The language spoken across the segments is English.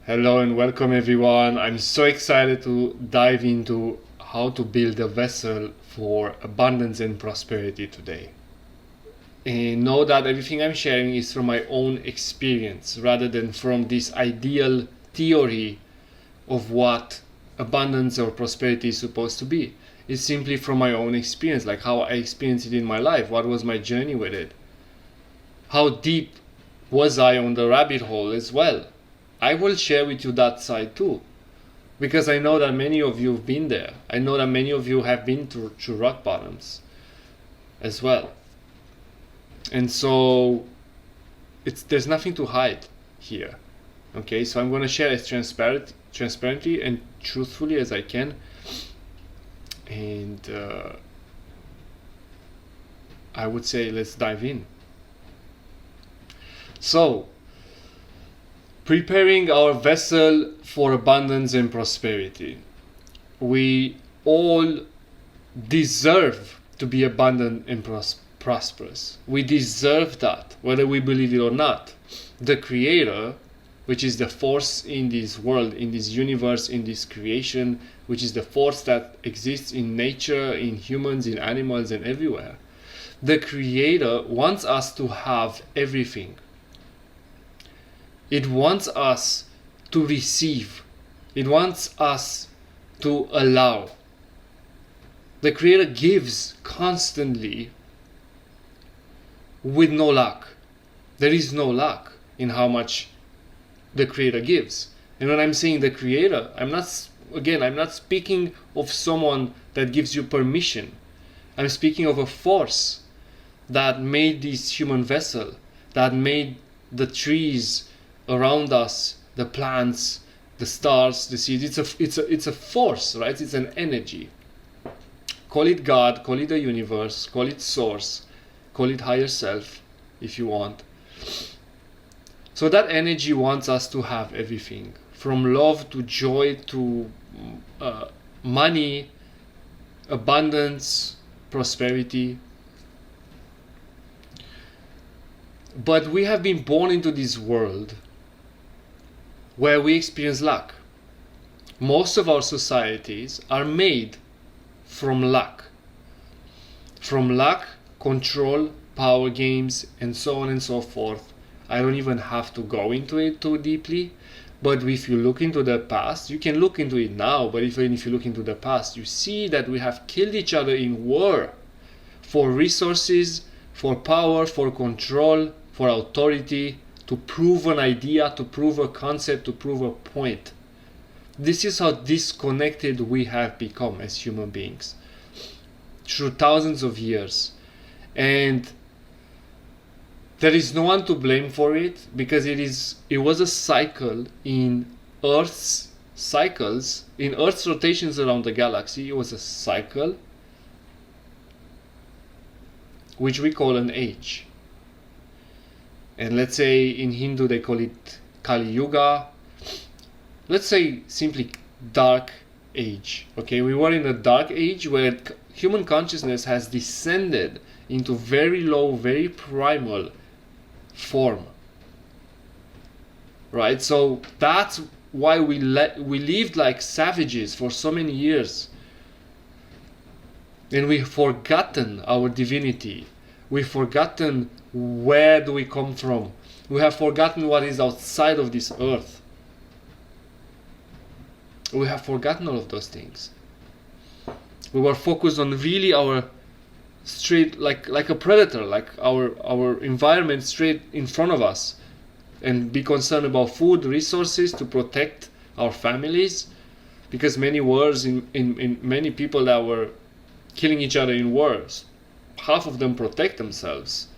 Hello and welcome everyone. I'm so excited to dive into how to build a vessel for abundance and prosperity today. And know that everything I'm sharing is from my own experience rather than from this ideal theory of what abundance or prosperity is supposed to be. It's simply from my own experience, like how I experienced it in my life. What was my journey with it? How deep was I on the rabbit hole as well? I will share with you that side too, because I know that many of you have been there. I know that many of you have been through rock bottoms as well. And so there's nothing to hide here. Okay, so I'm going to share as transparently and truthfully as I can. And I would say let's dive in. So, preparing our vessel for abundance and prosperity. We all deserve to be abundant and prosperous. We deserve that, whether we believe it or not. The Creator, which is the force in this world, in this universe, in this creation, which is the force that exists in nature, in humans, in animals, and everywhere. The Creator wants us to have everything. It wants us to receive. It wants us to allow. The Creator gives constantly with no lack. There is no lack in how much the Creator gives. And when I'm saying the Creator, I'm not speaking of someone that gives you permission. I'm speaking of a force that made this human vessel, that made the trees around us, the plants, the stars, the seeds. It's a force, right? It's an energy. Call it God, call it the universe, call it source, call it higher self if you want. So that energy wants us to have everything, from love to joy to money, abundance, prosperity. But we have been born into this world where we experience lack. Most of our societies are made from lack. From lack, control, power games, and so on and so forth. I don't even have to go into it too deeply, but if you look into the past, you can look into it now, but even if you look into the past, you see that we have killed each other in war for resources, for power, for control, for authority, to prove an idea, to prove a concept, to prove a point. This is how disconnected we have become as human beings through thousands of years. And there is no one to blame for it, because it was a cycle in Earth's cycles, in Earth's rotations around the galaxy. It was a cycle which we call an age. And let's say in Hindu they call it Kali Yuga. Let's say simply dark age. Okay, we were in a dark age where human consciousness has descended into very low, very primal form. Right? So that's why we lived like savages for so many years. And we've forgotten our divinity. We've forgotten where do we come from. We have forgotten what is outside of this earth. We have forgotten all of those things. We were focused on really our straight, like a predator, like our environment straight in front of us, and be concerned about food, resources to protect our families, because many wars in many people that were killing each other in wars, half of them protect themselves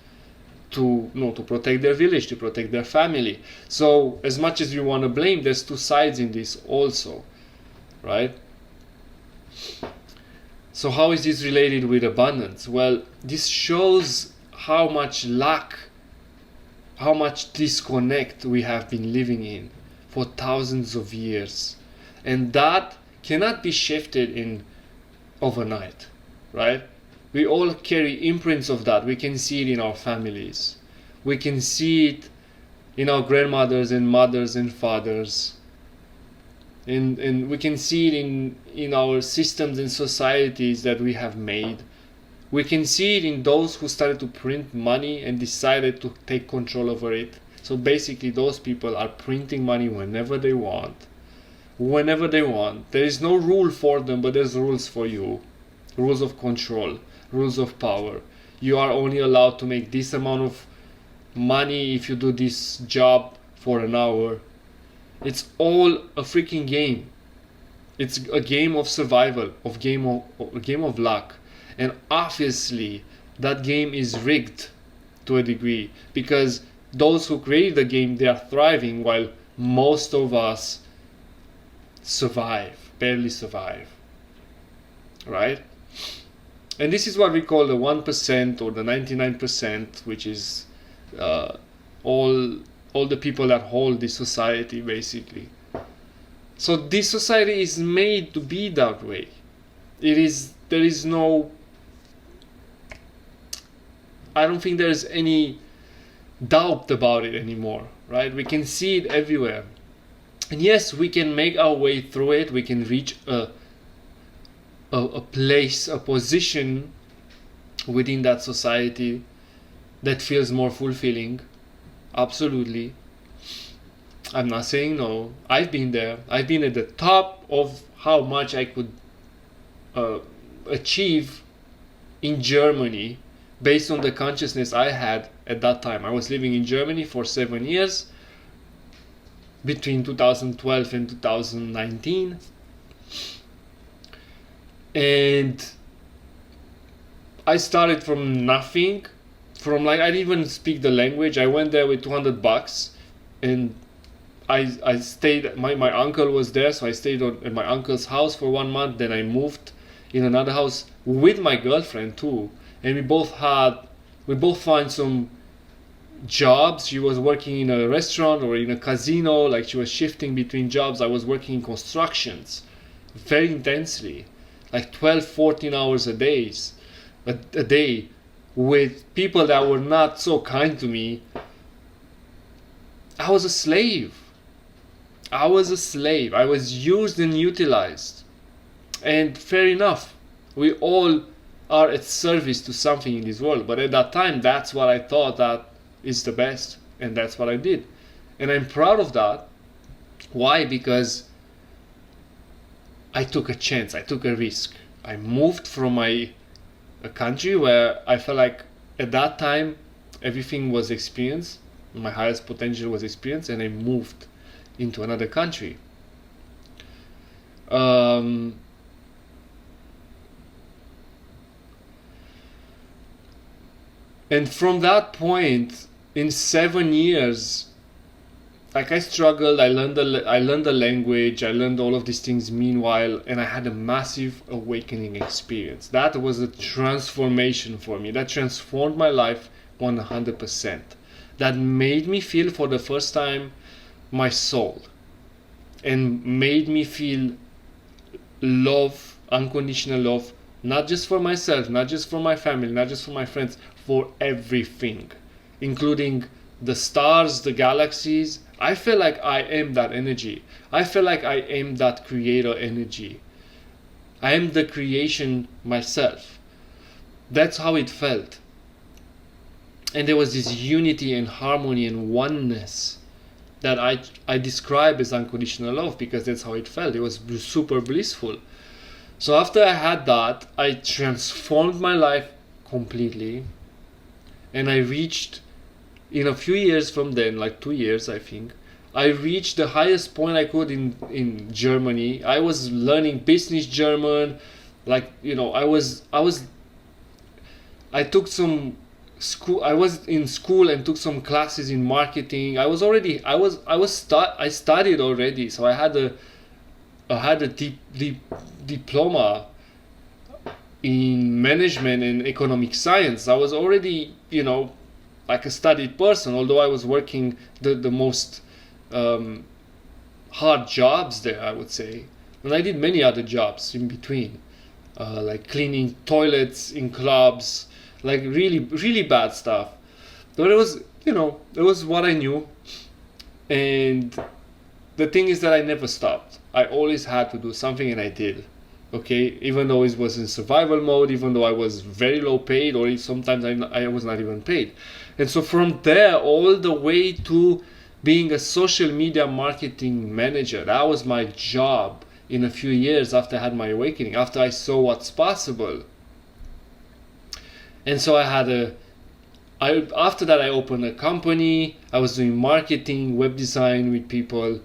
to protect their village, to protect their family. So as much as you want to blame, there's two sides in this also, right? So how is this related with abundance? Well, this shows how much lack, how much disconnect we have been living in for thousands of years. And that cannot be shifted in overnight, right? We all carry imprints of that. We can see it in our families. We can see it in our grandmothers and mothers and fathers. and we can see it in our systems and societies that we have made. We can see it in those who started to print money and decided to take control over it. So basically those people are printing money whenever they want. Whenever they want. There is no rule for them, but there's rules for you. Rules of control, rules of power. You are only allowed to make this amount of money if you do this job for an hour. It's all a freaking game. It's a game of survival, a game of luck. And obviously that game is rigged to a degree, because those who created the game, they are thriving, while most of us survive, barely survive, right? And this is what we call the 1% or the 99%, which is all the people that hold this society, basically. So this society is made to be that way. There is no, I don't think there's any doubt about it anymore, right? We can see it everywhere. And yes, we can make our way through it. We can reach a place, a position within that society that feels more fulfilling. Absolutely. I'm not saying no. I've been there. I've been at the top of how much I could achieve in Germany based on the consciousness I had at that time. I was living in Germany for 7 years, between 2012 and 2019. And I started from nothing, I didn't even speak the language. I went there with $200, and I stayed, my uncle was there, so I stayed at my uncle's house for 1 month. Then I moved in another house with my girlfriend too, and we both found some jobs. She was working in a restaurant or in a casino, like she was shifting between jobs. I was working in constructions very intensely, like 12-14 hours a day, with people that were not so kind to me. I was a slave. I was used and utilized. And fair enough, we all are at service to something in this world. But at that time, that's what I thought that is the best. And that's what I did. And I'm proud of that. Why? Because I took a chance. I took a risk. I moved from a country where I felt like at that time everything was experience. My highest potential was experience. And I moved into another country. And from that point, in 7 years, like I struggled. I learned the language. I learned all of these things meanwhile, and I had a massive awakening experience. That was a transformation for me. That transformed my life 100%. That made me feel for the first time my soul, and made me feel love, unconditional love, not just for myself, not just for my family, not just for my friends, for everything, including the stars, the galaxies. I feel like I am that energy. I feel like I am that creator energy. I am the creation myself. That's how it felt. And there was this unity and harmony and oneness that I describe as unconditional love, because that's how it felt. It was super blissful. So after I had that, I transformed my life completely. And I reached, in a few years from then, like 2 years I think, I reached the highest point I could in Germany. I was learning business German, I took some school. I was in school and took some classes in marketing. I studied already, so I had a diploma in management and economic science. I was already, like a studied person, although I was working the most hard jobs there, I would say. And I did many other jobs in between, like cleaning toilets in clubs, like really, really bad stuff. But it was what I knew. And the thing is that I never stopped. I always had to do something, and I did. Okay, even though it was in survival mode, even though I was very low paid, or sometimes I was not even paid. And so from there all the way to being a social media marketing manager, that was my job in a few years after I had my awakening, after I saw what's possible. And so after that I opened a company. I was doing marketing, web design with people.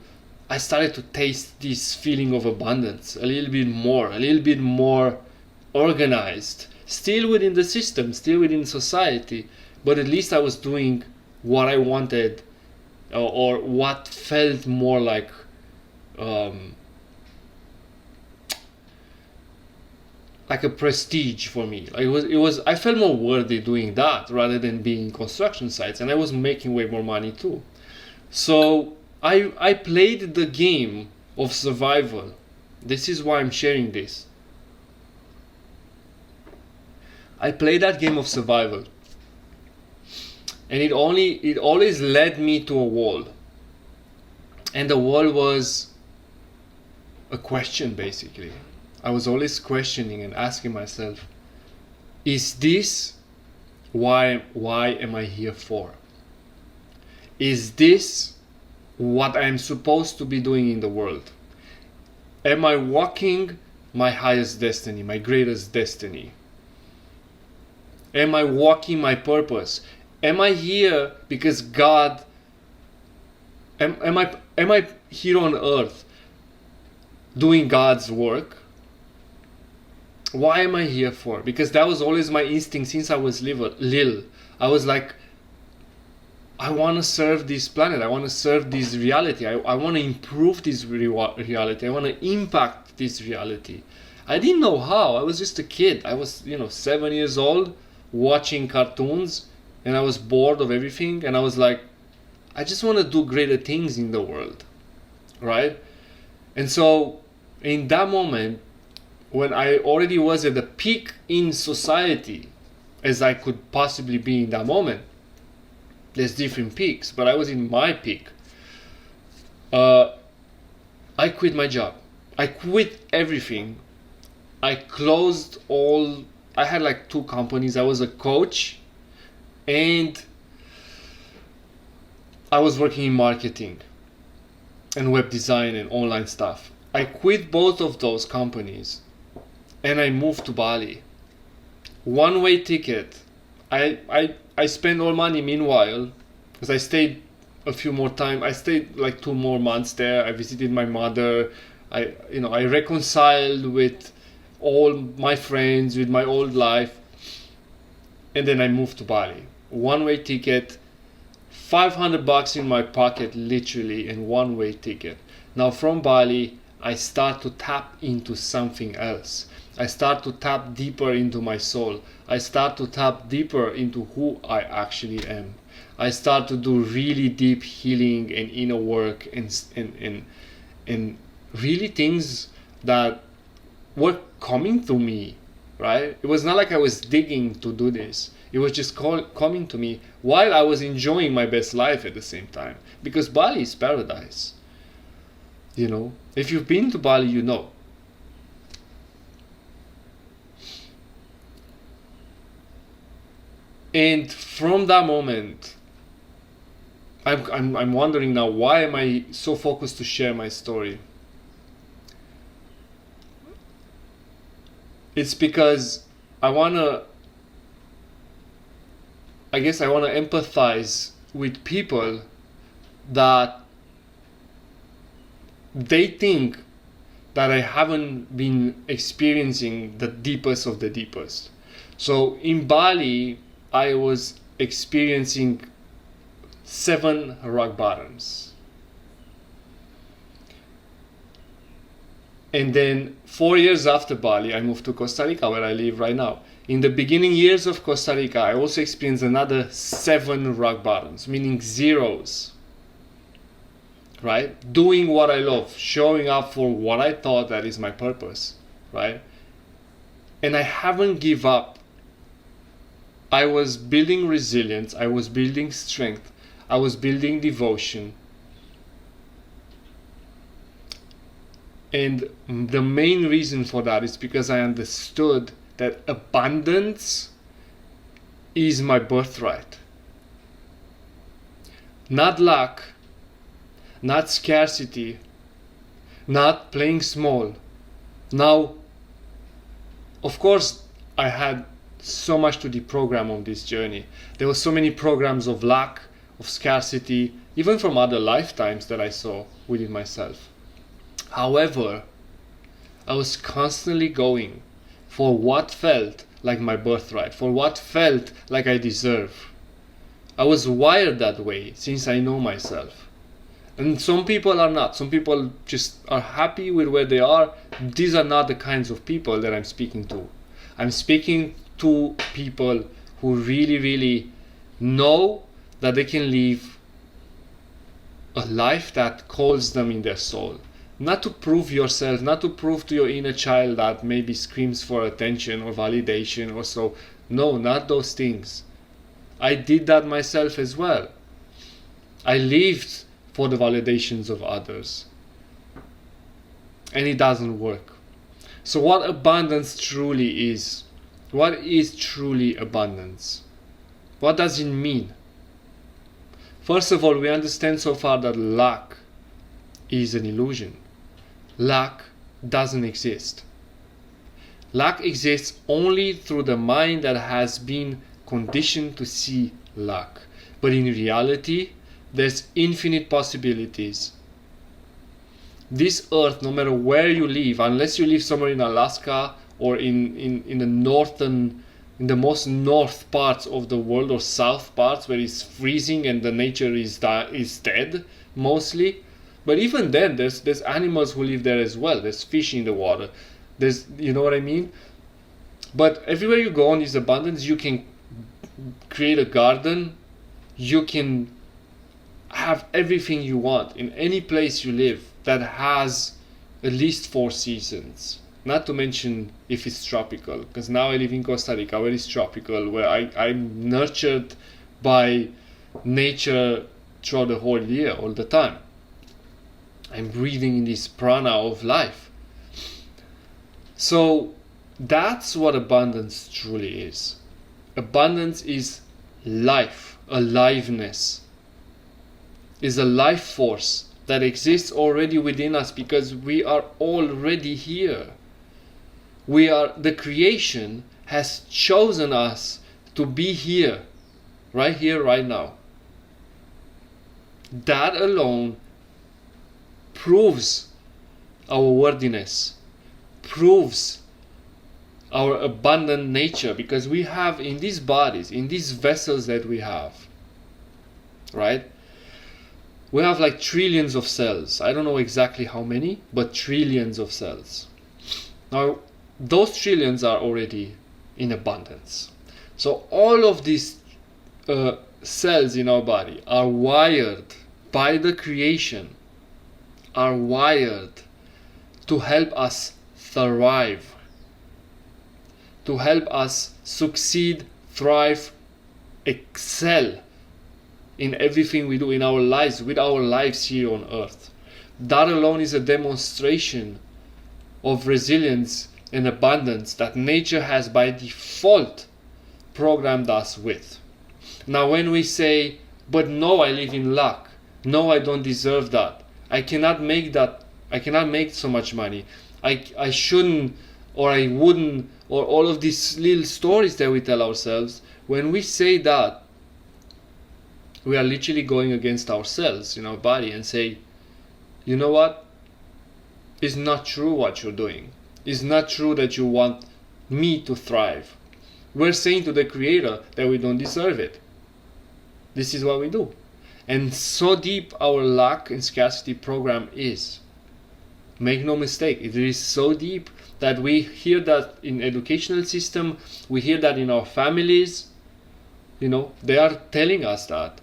I started to taste this feeling of abundance a little bit more organized, still within the system, still within society, but at least I was doing what I wanted, or what felt more like a prestige for me. Like it was I felt more worthy doing that rather than being in construction sites, and I was making way more money too. So I played the game of survival. This is why I'm sharing this. I played that game of survival, and it always led me to a wall. And the wall was a question, basically. I was always questioning and asking myself, is this why am I here for? Is this what I'm supposed to be doing in the world? Am I walking my highest destiny, my greatest destiny? Am I walking my purpose? Am I here because God, am I here on earth doing God's work? Why am I here for? Because that was always my instinct since I was little. I was like, I want to serve this planet. I want to serve this reality. I want to improve this reality. I want to impact this reality. I didn't know how. I was just a kid. I was, 7 years old, watching cartoons, and I was bored of everything. And I was like, I just want to do greater things in the world, right? And so in that moment, when I already was at the peak in society, as I could possibly be in that moment, there's different peaks, but I was in my peak. I quit my job. I quit everything. I closed all. I had like 2 companies. I was a coach, and I was working in marketing and web design and online stuff. I quit both of those companies, and I moved to Bali. One-way ticket. I spent all money meanwhile, because I stayed a few more times. I stayed like 2 more months there. I visited my mother. I reconciled with all my friends, with my old life, and then I moved to Bali. One-way ticket, $500 in my pocket, literally, and one-way ticket. Now from Bali, I start to tap into something else. I start to tap deeper into my soul. I start to tap deeper into who I actually am. I start to do really deep healing and inner work and really things that were coming to me, right? It was not like I was digging to do this. It was just coming to me while I was enjoying my best life at the same time. Because Bali is paradise. If you've been to Bali, you know. And from that moment, I'm wondering now, why am I so focused to share my story? It's because I want to empathize with people that they think that I haven't been experiencing the deepest of the deepest. So in Bali, I was experiencing 7 rock bottoms. And then 4 years after Bali, I moved to Costa Rica, where I live right now. In the beginning years of Costa Rica, I also experienced another 7 rock bottoms, meaning zeros. Right? Doing what I love, showing up for what I thought that is my purpose. Right? And I haven't given up. I was building resilience, I was building strength, I was building devotion. And the main reason for that is because I understood that abundance is my birthright. Not lack, not scarcity, not playing small. Now, of course, I had so much to deprogram on this journey. There were so many programs of lack, of scarcity, even from other lifetimes that I saw within myself. However, I was constantly going for what felt like my birthright, for what felt like I deserve. I was wired that way since I know myself. And some people are not. Some people just are happy with where they are. These are not the kinds of people that I'm speaking to. I'm speaking to people who really, really know that they can live a life that calls them in their soul. Not to prove yourself, not to prove to your inner child that maybe screams for attention or validation or so. No, not those things. I did that myself as well. I lived for the validations of others. And it doesn't work. So what abundance truly is? What is truly abundance? What does it mean? First of all, we understand so far that lack is an illusion. Lack doesn't exist. Lack exists only through the mind that has been conditioned to see lack. But in reality, there's infinite possibilities. This earth, no matter where you live, unless you live somewhere in Alaska or in the most north parts of the world or south parts where it's freezing and the nature is dead mostly. But even then, there's animals who live there as well. There's fish in the water. There's, you know what I mean? But everywhere you go in this abundance, you can create a garden. You can have everything you want in any place you live that has at least 4 seasons. Not to mention if it's tropical, because now I live in Costa Rica where it's tropical, where I'm nurtured by nature throughout the whole year, all the time. I'm breathing in this prana of life. So that's what abundance truly is. Abundance is life, aliveness. Is a life force that exists already within us because we are already here. The creation has chosen us to be here, right now. That alone proves our worthiness, proves our abundant nature, because we have in these bodies, in these vessels that we have, right? We have like trillions of cells. I don't know exactly how many, but trillions of cells. Now, those trillions are already in abundance. So all of these cells in our body are wired by the creation, are wired to help us thrive, to help us succeed, thrive, excel in everything we do in our lives, with our lives here on earth. That alone is a demonstration of resilience and abundance that nature has by default programmed us with. Now when we say, but no, I live in lack, no, I don't deserve that, I cannot make so much money, I shouldn't, or I wouldn't, or all of these little stories that we tell ourselves, when we say that, we are literally going against ourselves in our body and say, you know what? It's not true what you're doing. It's not true that you want me to thrive. We're saying to the Creator that we don't deserve it. This is what we do. And so deep our lack and scarcity program is. Make no mistake, it is so deep that we hear that in educational system, we hear that in our families. You know, they are telling us that.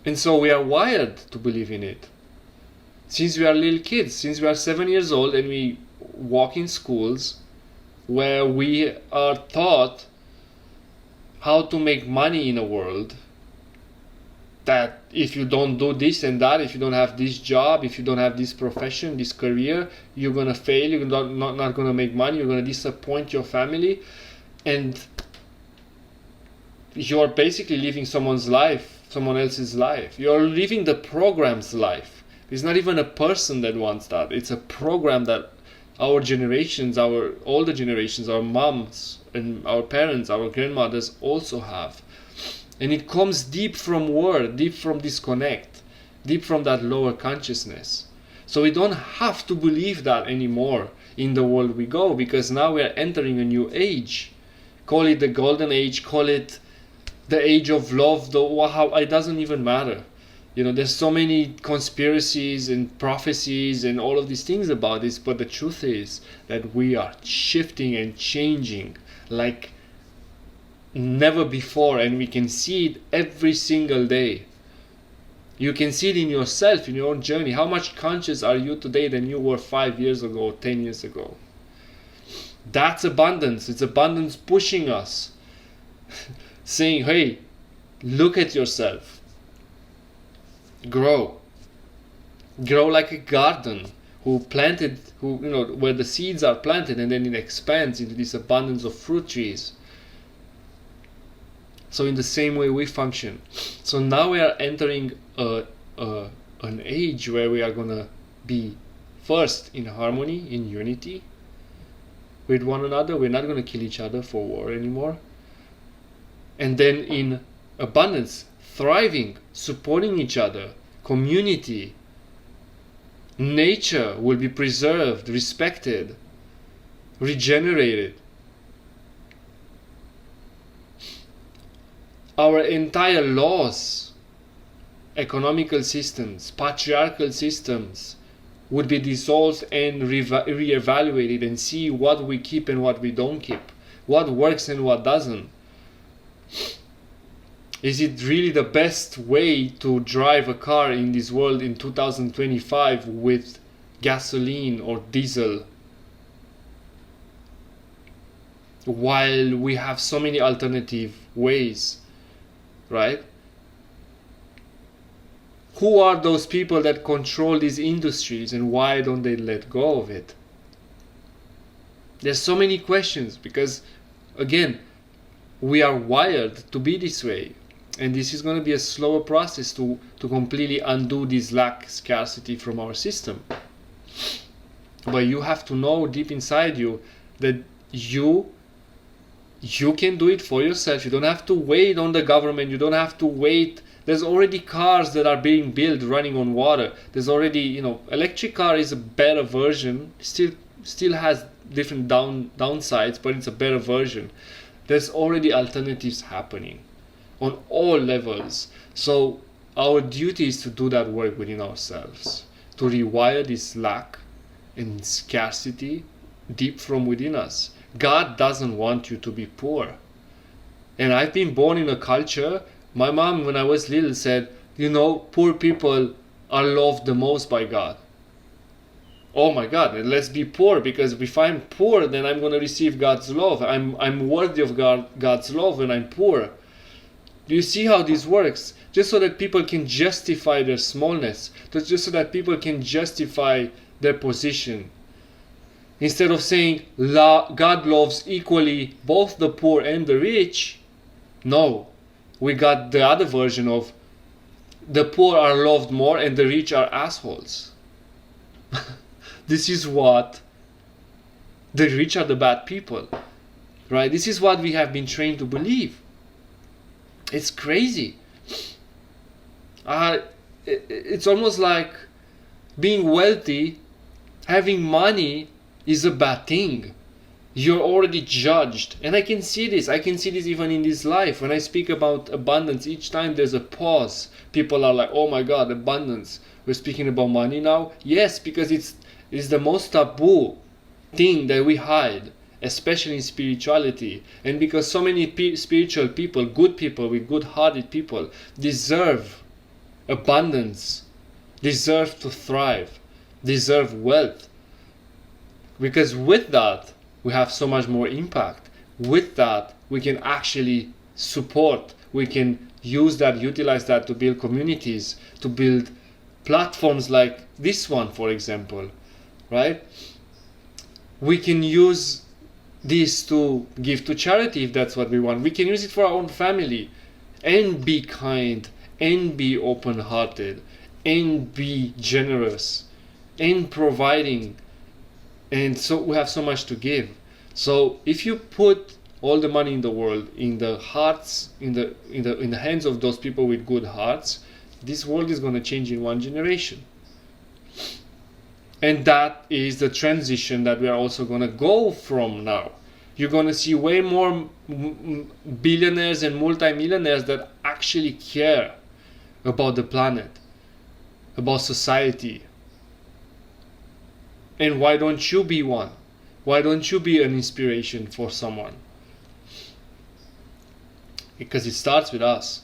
And so we are wired to believe in it. Since we are little kids, since we are 7 years old and we walk in schools where we are taught how to make money in a world, that if you don't do this and that, if you don't have this job, if you don't have this profession, this career, you're going to fail, you're not going to make money, you're going to disappoint your family, and you're basically living someone else's life. You're living the program's life. It's not even a person that wants that. It's a program that our generations, our older generations, our moms and our parents, our grandmothers also have. And it comes deep from word, deep from disconnect, deep from that lower consciousness. So we don't have to believe that anymore in the world we go, because now we are entering a new age. Call it the golden age, call it the age of love, it doesn't even matter. There's so many conspiracies and prophecies and all of these things about this, but the truth is that we are shifting and changing like never before, and we can see it every single day. You can see it in yourself, in your own journey. How much conscious are you today than you were 5 years ago, 10 years ago? That's abundance. It's abundance pushing us, saying, hey, look at yourself. Grow like a garden where the seeds are planted, and then it expands into this abundance of fruit trees. So in the same way we function. So now we are entering an age where we are going to be first in harmony, in unity with one another. We're not going to kill each other for war anymore. And then in abundance, thriving, supporting each other, community, nature will be preserved, respected, regenerated. Our entire laws, economical systems, patriarchal systems would be dissolved and re-evaluated, and see what we keep and what we don't keep, what works and what doesn't. Is it really the best way to drive a car in this world in 2025 with gasoline or diesel, while we have so many alternative ways? Right? Who are those people that control these industries, and why don't they let go of it? There's so many questions, because again, we are wired to be this way, and this is going to be a slower process to completely undo this lack, scarcity from our system. But you have to know deep inside you that you can do it for yourself. You don't have to wait on the government. You don't have to wait. There's already cars that are being built running on water. There's already, electric car is a better version. Still has different downsides, but it's a better version. There's already alternatives happening on all levels. So our duty is to do that work within ourselves, to rewire this lack and scarcity deep from within us. God doesn't want you to be poor. And I've been born in a culture, my mom when I was little said, poor people are loved the most by God. Oh my God, let's be poor, because if I'm poor, then I'm going to receive God's love. I'm worthy of God's love when I'm poor. Do you see how this works? Just so that people can justify their smallness, just so that people can justify their position. Instead of saying God loves equally both the poor and the rich, no, we got the other version of the poor are loved more and the rich are assholes. This is what the rich are, the bad people, right? This is what we have been trained to believe. It's crazy. It's almost like being wealthy, having money is a bad thing. You're already judged. And I can see this. I can see this even in this life. When I speak about abundance, each time there's a pause. People are like, oh my God, abundance. We're speaking about money now? Yes, because it's the most taboo thing that we hide, especially in spirituality. And because so many spiritual people, good people with good-hearted people, deserve abundance, deserve to thrive, deserve wealth. Because with that, we have so much more impact. With that, we can actually support, we can utilize that to build communities, to build platforms like this one, for example, right? We can use this to give to charity if that's what we want. We can use it for our own family, and be kind, and be open-hearted, and be generous, and providing. And so we have so much to give. So if you put all the money in the world in the hearts, in the hands of those people with good hearts, this world is going to change in one generation. And that is the transition that we are also going to go from now. You're going to see way more billionaires and multimillionaires that actually care about the planet, about society. And why don't you be one? Why don't you be an inspiration for someone? Because it starts with us.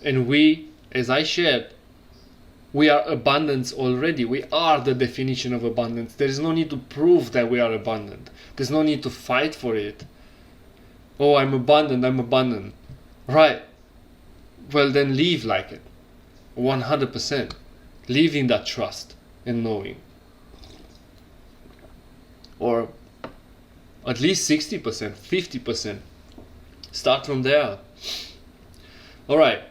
And we, as I shared, we are abundance already. We are the definition of abundance. There is no need to prove that we are abundant. There's no need to fight for it. Oh, I'm abundant, I'm abundant. Right. Well, then live like it. 100%. Live in that trust and knowing. Or at least 60%, 50%. Start from there. Alright.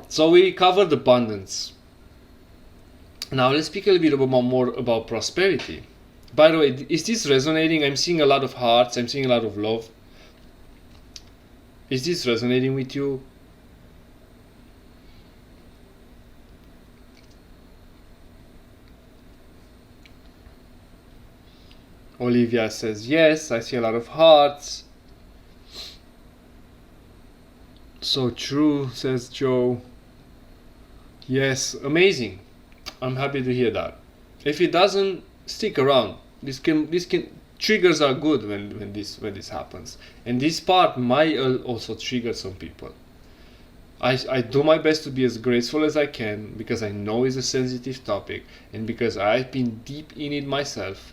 So we covered abundance. Now let's speak a little bit more about prosperity. By the way, is this resonating? I'm seeing a lot of hearts. I'm seeing a lot of love. Is this resonating with you? Olivia says yes. I see a lot of hearts. So true, says Joe. Yes, amazing. I'm happy to hear that. If it doesn't, stick around. This can triggers are good when this happens, and this part might also trigger some people. I do my best to be as graceful as I can, because I know it's a sensitive topic, and because I've been deep in it myself,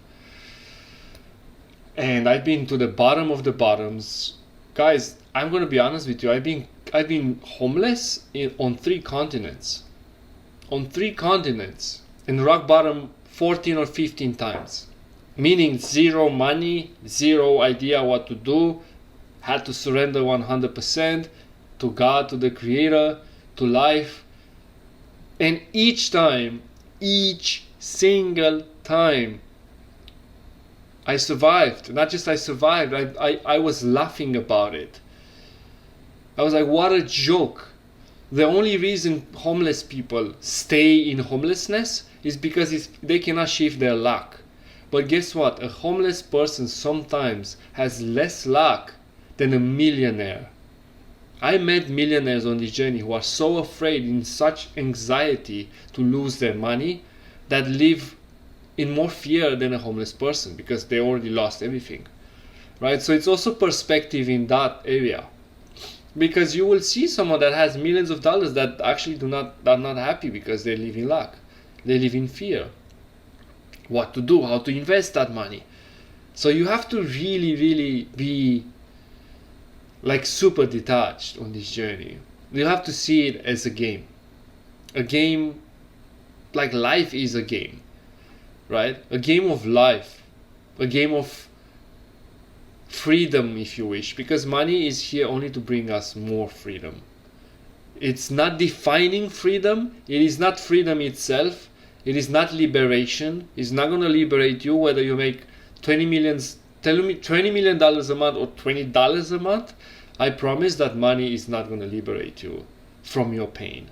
and I've been to the bottom of the bottoms. Guys, I'm gonna be honest with you. I've been homeless on 3 continents. On 3 continents, and rock bottom 14 or 15 times. Meaning zero money, zero idea what to do, had to surrender 100% to God, to the Creator, to life. And each single time, I survived. Not just I survived, I was laughing about it. I was like, what a joke. The only reason homeless people stay in homelessness is because they cannot shift their luck. But guess what? A homeless person sometimes has less luck than a millionaire. I met millionaires on this journey who are so afraid, in such anxiety to lose their money, that live in more fear than a homeless person because they already lost everything. Right? So it's also perspective in that area. Because you will see someone that has millions of dollars that actually are not happy because they live in lack. They live in fear. What to do, how to invest that money. So you have to really, really be like super detached on this journey. You have to see it as a game. A game, like life is a game, right? A game of life. A game of freedom, if you wish, because money is here only to bring us more freedom. It's not defining freedom. It is not freedom itself. It is not liberation. It's not going to liberate you whether you make $20 million a month or $20 a month. I promise that money is not going to liberate you from your pain,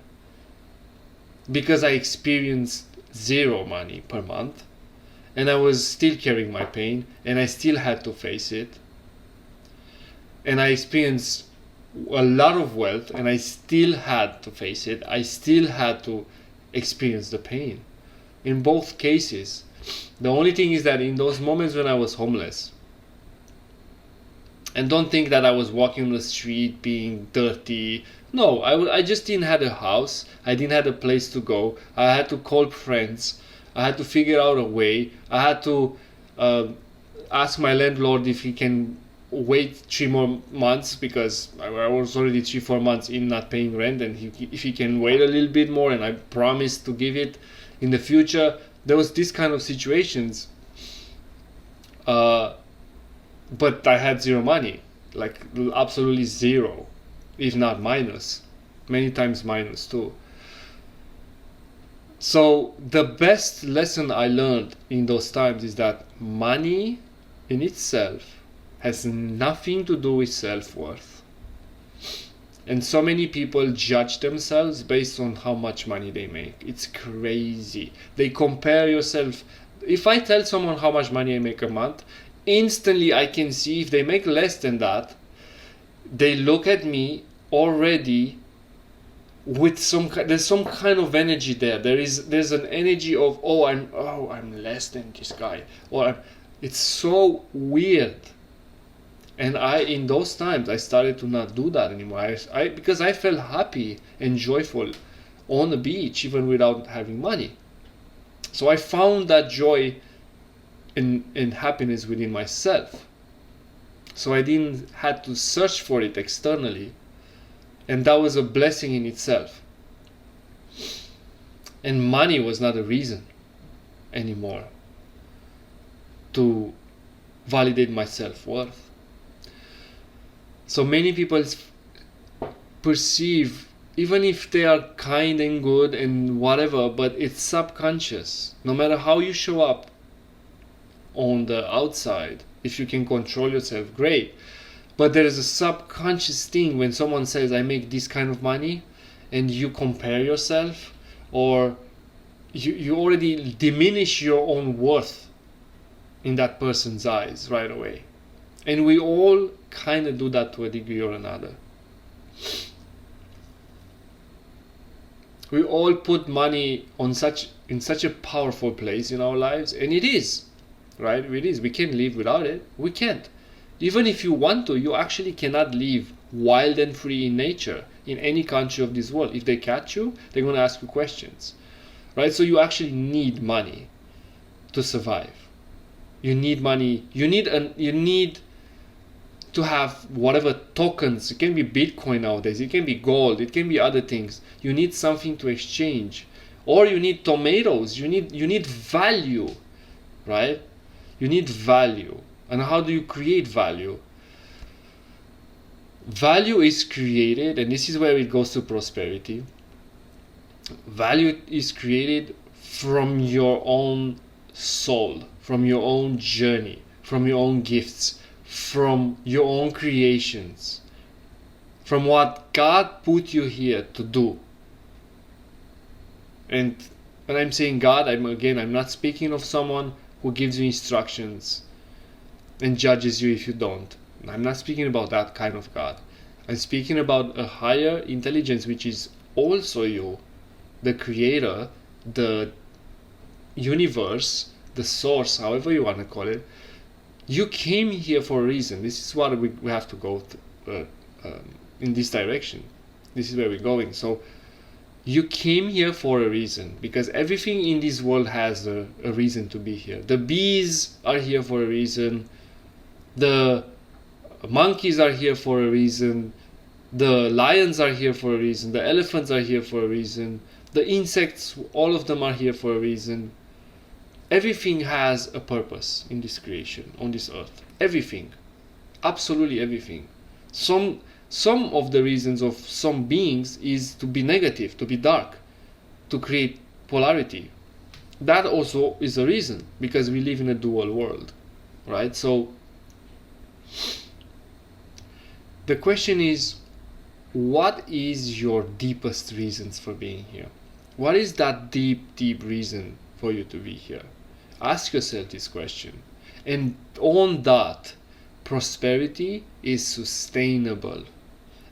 because I experienced 0 money per month, and I was still carrying my pain, and I still had to face it. And I experienced a lot of wealth, and I still had to face it. I still had to experience the pain. In both cases, the only thing is that in those moments when I was homeless, and don't think that I was walking on the street being dirty. No, I just didn't have a house. I didn't have a place to go. I had to call friends. I had to figure out a way. I had to ask my landlord if he can wait 3 more months because I was already 3-4 months in not paying rent, and if he can wait a little bit more, and I promised to give it in the future. There was this kind of situations, but I had zero money, like absolutely zero, if not minus, many times minus too. So the best lesson I learned in those times is that money in itself has nothing to do with self-worth. And so many people judge themselves based on how much money they make. It's crazy. They compare yourself. If I tell someone how much money I make a month, instantly I can see if they make less than that, they look at me already with there's some kind of energy there. There's an energy of I'm less than this guy, it's so weird. And in those times I started to not do that anymore. Because I felt happy and joyful on the beach even without having money. So I found that joy and happiness within myself. So I didn't had to search for it externally. And that was a blessing in itself. And money was not a reason anymore to validate my self-worth. So many people perceive, even if they are kind and good and whatever, but it's subconscious. No matter how you show up on the outside, if you can control yourself, great. But there is a subconscious thing when someone says, I make this kind of money, and you compare yourself, or you already diminish your own worth in that person's eyes right away. And we all kind of do that to a degree or another. We all put money in such a powerful place in our lives, and it is, right? It is. We can't live without it. We can't. Even if you want to, you actually cannot live wild and free in nature in any country of this world. If they catch you, they're going to ask you questions, right? So you actually need money to survive. You need money. You need to have whatever tokens. It can be Bitcoin nowadays. It can be gold. It can be other things. You need something to exchange, or you need tomatoes. You need value, right? You need value. And how do you create value? Value is created, and this is where it goes to prosperity. Value is created from your own soul, from your own journey, from your own gifts, from your own creations, from what God put you here to do. And when I'm saying God, I'm not speaking of someone who gives you instructions and judges you if you don't. I'm not speaking about that kind of God. I'm speaking about a higher intelligence, which is also you, the creator, the universe, the source, however you want to call it. You came here for a reason. This is what we have to go in this direction. This is where we're going. So you came here for a reason, because everything in this world has a reason to be here. The bees are here for a reason. The monkeys are here for a reason. The lions are here for a reason. The elephants are here for a reason. The insects, all of them are here for a reason. Everything has a purpose in this creation, on this earth. Everything. Absolutely everything. Some of the reasons of some beings is to be negative, to be dark, to create polarity. That also is a reason, because we live in a dual world, right? So the question is, what is your deepest reasons for being here? What is that deep reason for you to be here? Ask yourself this question. And on that, prosperity is sustainable.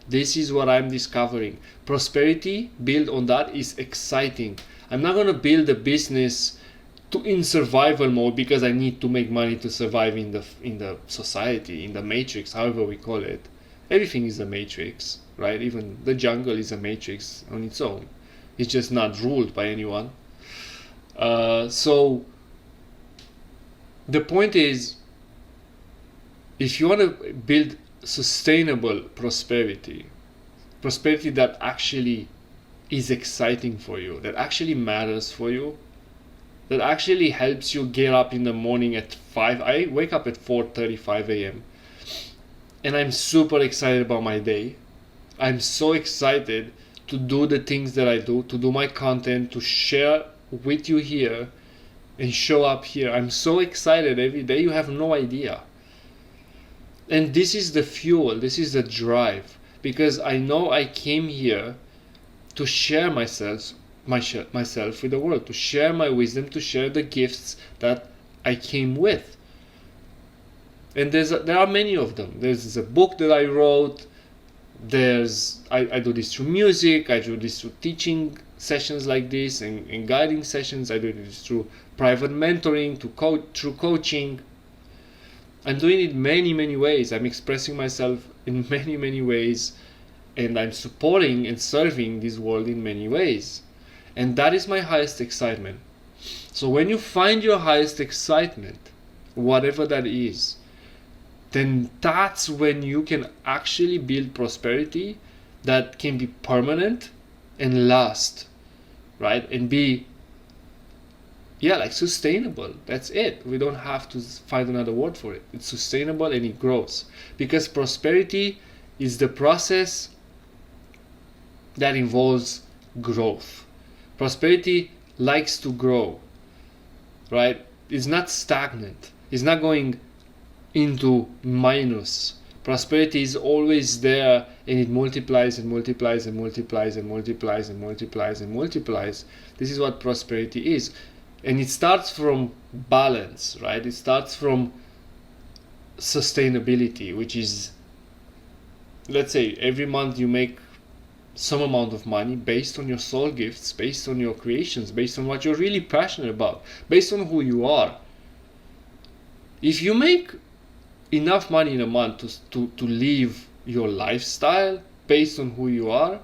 This is what I'm discovering. Prosperity built on that is exciting. I'm not going to build a business in survival mode because I need to make money to survive in the society, in the matrix, however we call it. Everything is a matrix, right? Even the jungle is a matrix on its own. It's just not ruled by anyone. So the point is, if you want to build sustainable prosperity that actually is exciting for you, that actually matters for you, that actually helps you get up in the morning at 5. I wake up at 4:35 a.m. and I'm super excited about my day. I'm so excited to do the things that I do, to do my content, to share with you here and show up here. I'm so excited every day, you have no idea. And this is the fuel, this is the drive, because I know I came here to share myself with the world, to share my wisdom, to share the gifts that I came with. And there are many of them. There's a book that I wrote. I do this through music. I do this through teaching sessions like this and guiding sessions. I do this through private mentoring, through coaching. I'm doing it many ways. I'm expressing myself in many ways, and I'm supporting and serving this world in many ways. And that is my highest excitement. So when you find your highest excitement, whatever that is, then that's when you can actually build prosperity that can be permanent and last, right? And be, like sustainable. That's it. We don't have to find another word for it. It's sustainable and it grows. Because prosperity is the process that involves growth. Prosperity likes to grow, right? It's not stagnant. It's not going into minus. Prosperity is always there, and it multiplies and multiplies and multiplies and multiplies and multiplies and multiplies. This is what prosperity is. And it starts from balance, right? It starts from sustainability, which is, let's say, every month you make some amount of money based on your soul gifts, based on your creations, based on what you're really passionate about, based on who you are. If you make enough money in a month to live your lifestyle based on who you are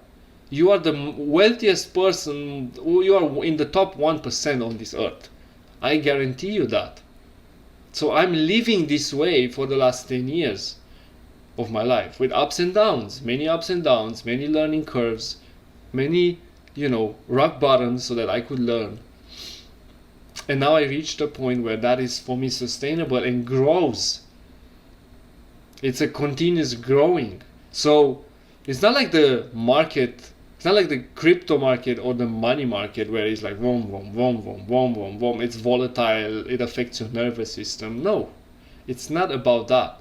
the wealthiest person. You are in the top 1% on this earth. I guarantee you that. So I'm living this way for the last 10 years of my life, with ups and downs, many learning curves, many, rock bottoms, so that I could learn. And now I reached a point where that is for me sustainable and grows. It's a continuous growing. So it's not like the market, it's not like the crypto market or the money market where it's like vroom, vroom, vroom, vroom, vroom, vroom, vroom. It's volatile, it affects your nervous system. No, it's not about that.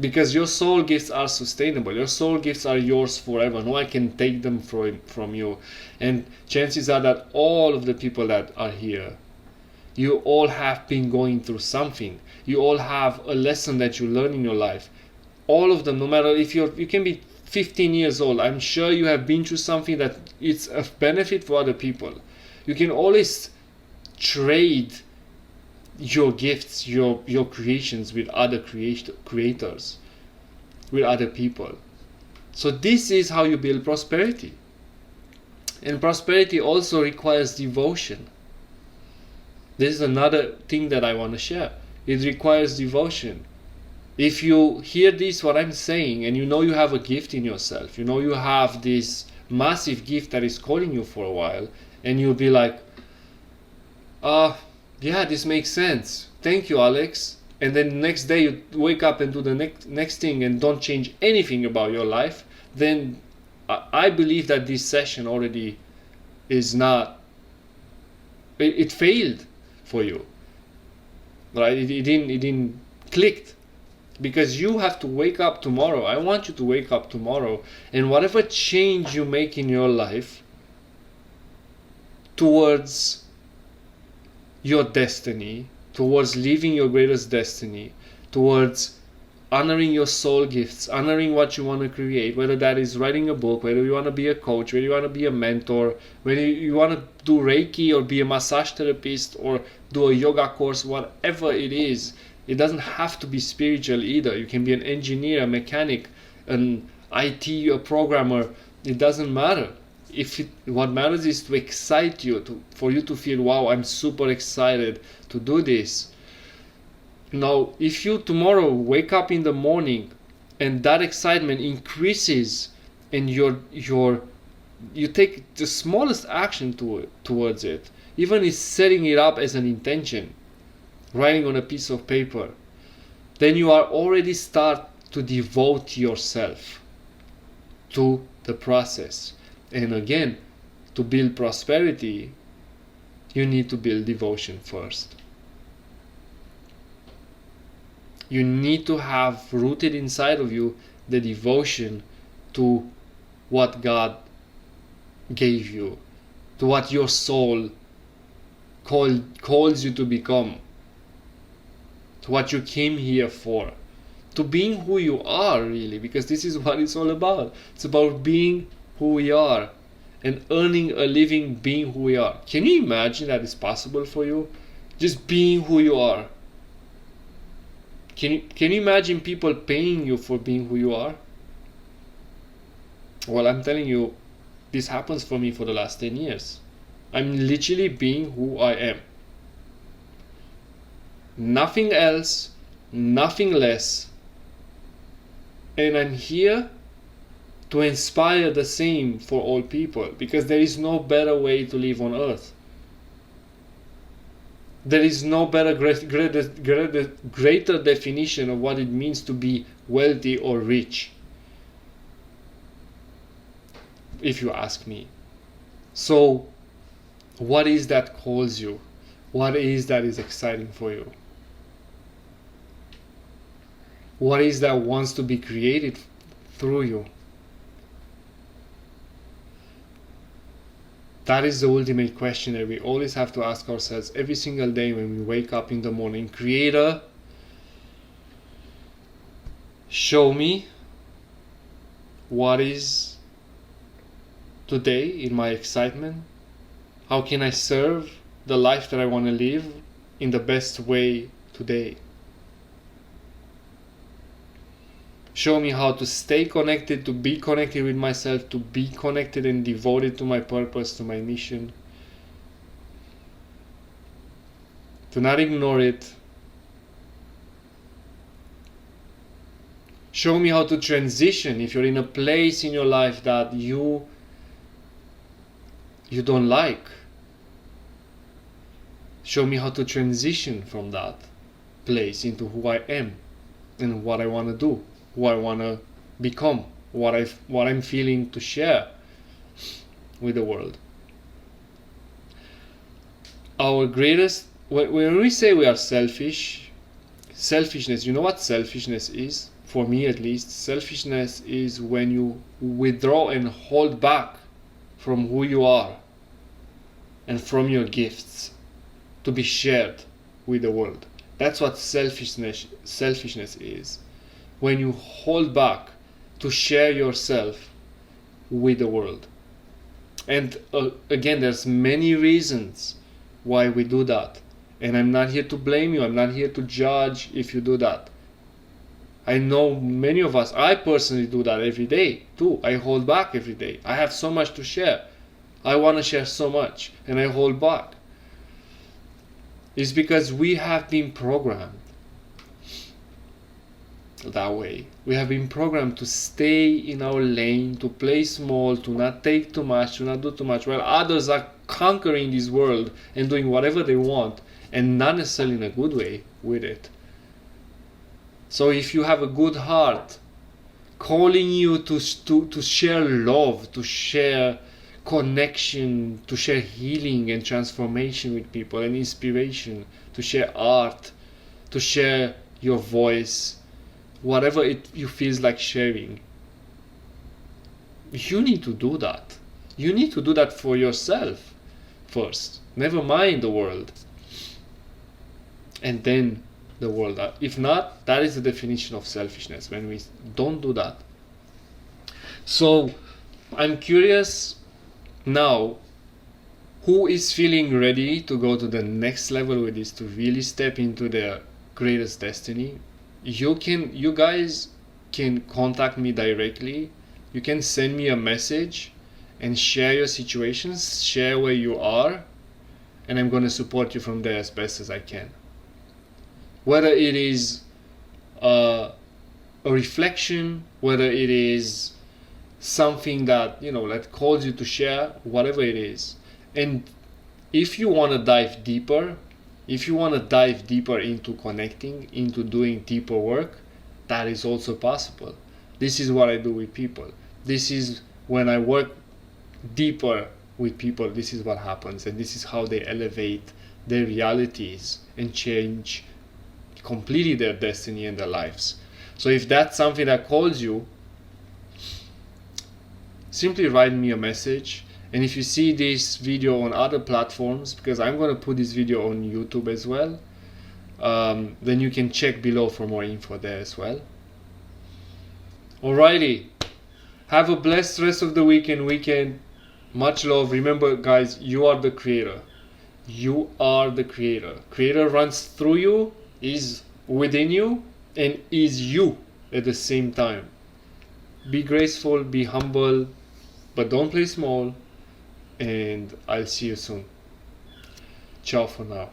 Because your soul gifts are sustainable. Your soul gifts are yours forever. No one can take them from you. And chances are that all of the people that are here, you all have been going through something. You all have a lesson that you learn in your life. All of them, no matter if you can be 15 years old, I'm sure you have been through something that it's a benefit for other people. You can always trade your gifts, your creations with other creators, with other people. So this is how you build prosperity. And prosperity also requires devotion. This is another thing that I want to share. It requires devotion. If you hear this, what I'm saying, and you know you have a gift in yourself, you know you have this massive gift that is calling you for a while, and you'll be like, yeah, this makes sense. Thank you, Alex. And then the next day you wake up and do the next thing and don't change anything about your life, then I believe that this session already is not, it failed for you, right? It didn't click, because you have to wake up tomorrow. I want you to wake up tomorrow, and whatever change you make in your life towards your destiny, towards living your greatest destiny, towards honoring your soul gifts, honoring what you want to create, whether that is writing a book, whether you want to be a coach, whether you want to be a mentor, whether you want to do Reiki or be a massage therapist or do a yoga course, whatever it is. It doesn't have to be spiritual either. You can be an engineer, a mechanic, an IT, a programmer. It doesn't matter. What matters is to excite you, for you to feel, wow, I'm super excited to do this. Now, if you tomorrow wake up in the morning and that excitement increases and you take the smallest action towards it, even is setting it up as an intention, writing on a piece of paper, then you are already start to devote yourself to the process. And again, to build prosperity, you need to build devotion first. You need to have rooted inside of you the devotion to what God gave you, to what your soul calls you to become, to what you came here for, to being who you are, really, because this is what it's all about. It's about being who we are and earning a living being who we are. Can you imagine that it's possible for you? Just being who you are. Can you imagine people paying you for being who you are? Well, I'm telling you, this happens for me for the last 10 years. I'm literally being who I am. Nothing else, nothing less. And I'm here to inspire the same for all people, because there is no better way to live on earth. There is no better, greater definition of what it means to be wealthy or rich, if you ask me. So, what is that calls you? What is that is exciting for you? What is that wants to be created through you? That is the ultimate question that we always have to ask ourselves every single day when we wake up in the morning. Creator, show me what is today in my excitement. How can I serve the life that I want to live in the best way today? Show me how to stay connected, to be connected with myself, to be connected and devoted to my purpose, to my mission. To not ignore it. Show me how to transition if you're in a place in your life that you don't like. Show me how to transition from that place into who I am and what I want to do, who I want to become, what I'm feeling to share with the world. Our greatest, when we say we are selfishness, you know what selfishness is? For me at least, selfishness is when you withdraw and hold back from who you are and from your gifts to be shared with the world. That's what selfishness is. When you hold back to share yourself with the world. And again, there's many reasons why we do that. And I'm not here to blame you. I'm not here to judge if you do that. I know many of us, I personally do that every day too. I hold back every day. I have so much to share. I want to share so much and I hold back. It's because we have been programmed that way. We have been programmed to stay in our lane, to play small, to not take too much, to not do too much, while others are conquering this world and doing whatever they want, and not necessarily in a good way with it. So if you have a good heart calling you to share love, to share connection, to share healing and transformation with people and inspiration, to share art, to share your voice, whatever you feels like sharing, you need to do that. You need to do that for yourself first. Never mind the world. And then the world. If not, that is the definition of selfishness, when we don't do that. So I'm curious now, who is feeling ready to go to the next level with this, to really step into their greatest destiny? You guys can contact me directly. You can send me a message and share your situations, share where you are, and I'm going to support you from there as best as I can. whether it is a reflection, whether it is something that that calls you to share, whatever it is. And if you want to dive deeper, into connecting, into doing deeper work, that is also possible. This is what I do with people. This is when I work deeper with people, this is what happens, and this is how they elevate their realities and change completely their destiny and their lives. So if that's something that calls you, simply write me a message. And if you see this video on other platforms, because I'm going to put this video on YouTube as well, then you can check below for more info there as well. Alrighty, have a blessed rest of the weekend. Much love. Remember, guys, you are the creator. You are the creator. Creator runs through you, is within you, and is you at the same time. Be graceful, be humble, but don't play small. And I'll see you soon. Ciao for now.